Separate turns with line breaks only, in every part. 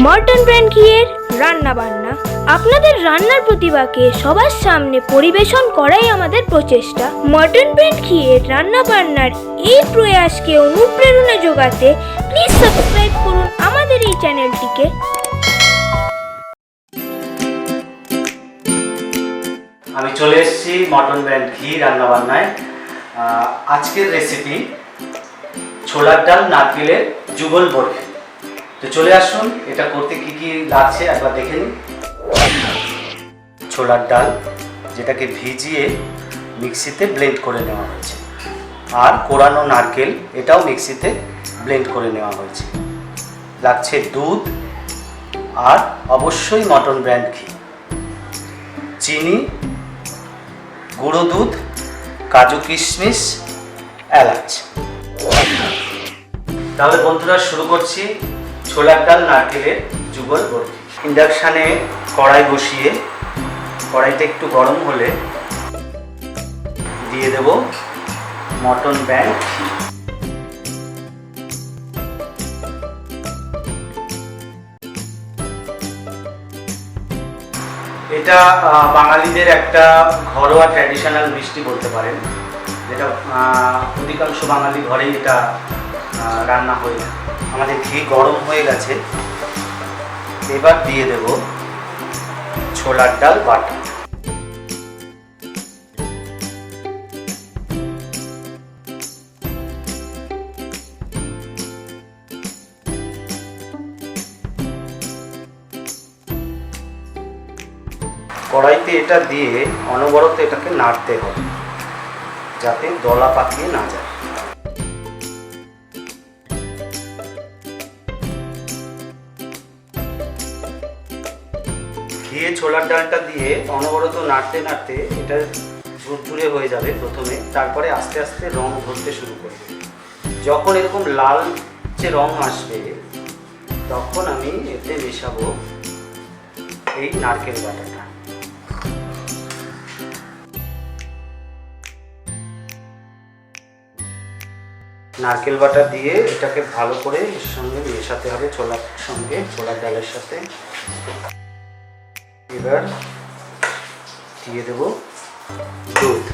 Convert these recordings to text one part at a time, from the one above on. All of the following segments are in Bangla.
মর্টন ব্র্যান্ড ঘিয়ের রান্না বান্না। আপনাদের রান্নার প্রতিভাকে সবার সামনে পরিবেশন করাই আমাদের প্রচেষ্টা। মর্টন ব্র্যান্ড ঘিয়ের রান্না বান্নার এই প্রয়াসকে অনুপ্রেরণা যোগাতে প্লিজ সাবস্ক্রাইব করুন আমাদের এই চ্যানেলটিকে।
আমি চলে এসেছি মর্টন ব্র্যান্ড ঘি রান্না বান্নায়। আজকের রেসিপি ছোলার ডাল নারকেলের যুগল বরফি। তো চলে আসুন, এটা করতে কি কি লাগছে একবার দেখে নিন। ছোলার ডাল, যেটাকে ভিজিয়ে মিক্সিতে ব্লেন্ড করে নেওয়া হয়েছে, আর কোরানো নারকেল, এটাও মিক্সিতে ব্লেন্ড করে নেওয়া হয়েছে। লাগছে দুধ, আর অবশ্যই মর্টন ব্র্যান্ড ঘি, চিনি, গুঁড়ো দুধ, কাজু কিশমিশ, এলাচ। তাহলে বন্ধুরা শুরু করছি ছোলার ডাল নারকেলের যুগল বরফি। ইন্ডাকশানে কড়াই বসিয়ে কড়াইটা একটু গরম হলে দিয়ে দেব মর্টন ব্র্যান্ড ঘি। এটা বাঙালিদের একটা ঘরোয়া ট্র্যাডিশনাল মিষ্টি বলতে পারেন, যেটা অধিকাংশ বাঙালি ঘরেই এটা রান্না হয়ে যায়। আমাদের ঘি গরম হয়ে গেছে, এবার দিয়ে দেব ছোলার ডাল বাটা। কড়াইতে এটা দিয়ে অনবরত এটাকে নাড়তে হবে যাতে দলা পাকিয়ে না যায়। ঘিয়ে ছোলার ডালটা দিয়ে অনবরত নাড়তে নাড়তে এটা ঝুরঝুরে হয়ে যাবে প্রথমে, তারপরে আস্তে আস্তে রং ধরতে শুরু করবে। যখন এরকম লালচে রং আসবে তখন আমি এতে মেশাবো এই নারকেল বাটাটা। নারকেল বাটা দিয়ে এটাকে ভালো করে এর সঙ্গে মেশাতে হবে, ছোলার সঙ্গে, ছোলার ডালের সাথে। এবার দিয়ে দেব দুধ।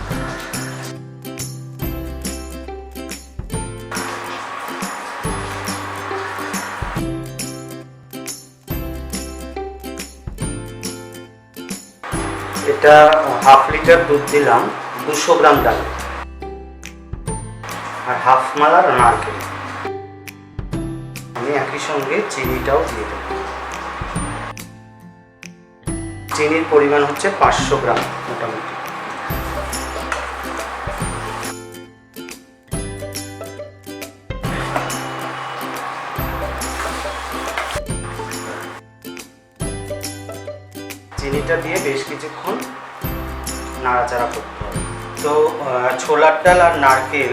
এটা হাফ লিটার দুধ দিলাম, 200 গ্রাম ডাল আর হাফ মালার নারকেল। আমি একই সঙ্গে চিনিটাও দিয়ে দেব। চিনির পরিমাণ হচ্ছে 500 গ্রাম মোটামুটি। চিনিটা দিয়ে বেশ কিছুক্ষণ নাড়াচাড়া করতে হবে। তো ছোলার ডাল আর নারকেল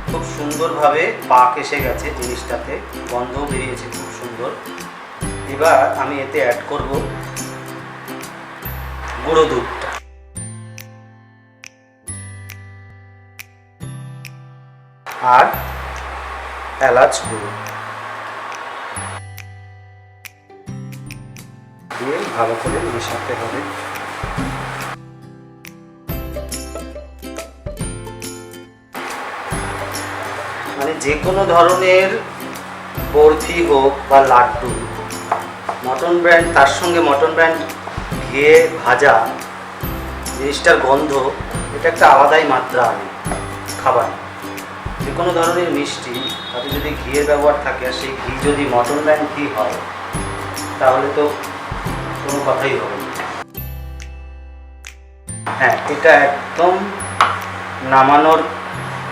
খুব সুন্দরভাবে পাক এসে গেছে জিনিসটাতে, গন্ধও বেরিয়েছে খুব সুন্দর। এবার আমি এতে অ্যাড করব গুঁড়ো দুধটা। আর এলাচ গুঁড়ো দিয়ে ভালো করে মেশাতে হবে। মানে যে কোনো ধরনের বরফি হোক বা লাড্ডু, মর্টন ব্র্যান্ড, তার সঙ্গে মর্টন ব্র্যান্ড ঘিয়ে ভাজা জিনিসটার গন্ধ, এটা একটা আলাদাই মাত্রা আনে খাবার। যে কোনো ধরনের মিষ্টি তাতে যদি ঘিয়ের ব্যবহার থাকে, আর সেই ঘি যদি মর্টন ব্র্যান্ড ঘি হয় তাহলে তো কোনো কথাই হবে না। হ্যাঁ, এটা একদম নামানোর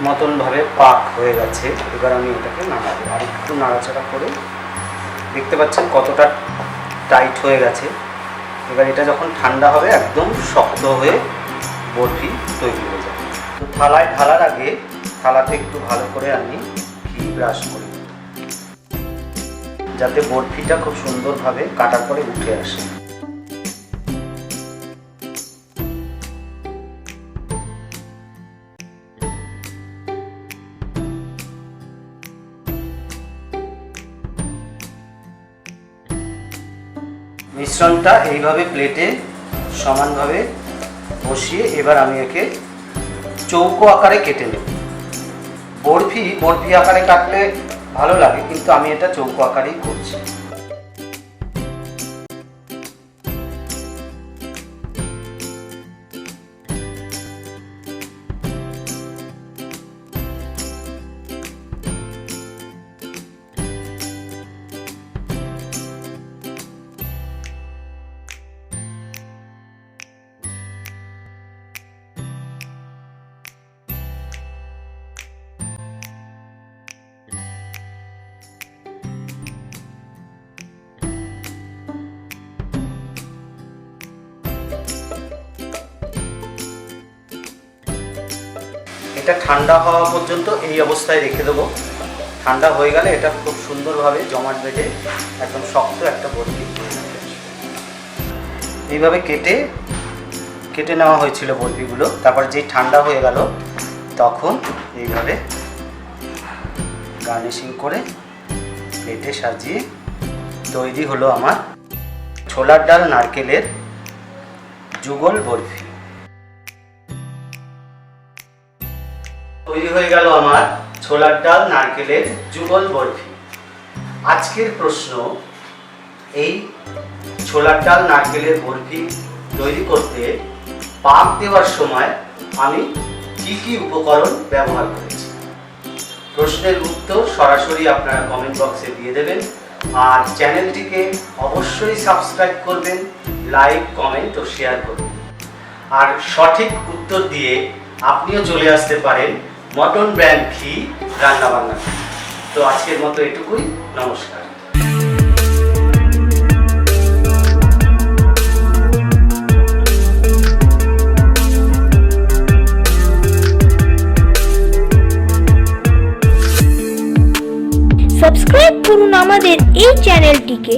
মতন ভাবে পাক হয়ে গেছে। এবার আমি এটাকে নামাবো, আর একটু নাড়াচাড়া করে। দেখতে পাচ্ছেন কতটা টাইট হয়ে গেছে। এবার এটা যখন ঠান্ডা হবে একদম শক্ত হয়ে বরফি তৈরি হয়ে যাবে। তো থালায় ঢালার আগে থালাতে একটু ভালো করে আমি ঘি ব্রাশ করি যাতে বরফিটা খুব সুন্দরভাবে কাটার পরে উঠে আসে। মিশ্রণটা এইভাবে প্লেটে সমানভাবে বসিয়ে এবার আমি একে চৌকো আকারে কেটে নেব। বরফি আকারে কাটলে ভালো লাগে, কিন্তু আমি এটা চৌকো আকারেই করছি। এটা ঠান্ডা হওয়া পর্যন্ত এই অবস্থায় রেখে দেবো। ঠান্ডা হয়ে গেলে এটা খুব সুন্দরভাবে জমাট বেঁধে একদম শক্ত একটা বরফি এইভাবে কেটে নেওয়া হয়েছিল বরফিগুলো। তারপর যে ঠান্ডা হয়ে গেল তখন এইভাবে গার্নিশিং করে প্লেটে সাজিয়ে তৈরি হলো আমার ছোলার ডাল নারকেলের যুগল বরফি। তৈরি হয়ে গেল আমার ছোলার ডাল নারকেলের যুগল বরফি। আজকের প্রশ্ন, এই ছোলার ডাল নারকেলের বরফি তৈরি করতে পাক দেওয়ার সময় আমি কি কি উপকরণ ব্যবহার করেছি? প্রশ্নের উত্তর সরাসরি আপনারা কমেন্ট বক্সে দিয়ে দেবেন। আর চ্যানেলটিকে অবশ্যই সাবস্ক্রাইব করবেন, লাইক, কমেন্ট ও শেয়ার করবেন। আর সঠিক উত্তর দিয়ে আপনিও চলে আসতে পারেন মটন ব্র্যান্ড ঘি রান্নাবান্না। তো আজকের মতো এটুকুই, নমস্কার।
সাবস্ক্রাইব করুন আমাদের এই চ্যানেলটিকে।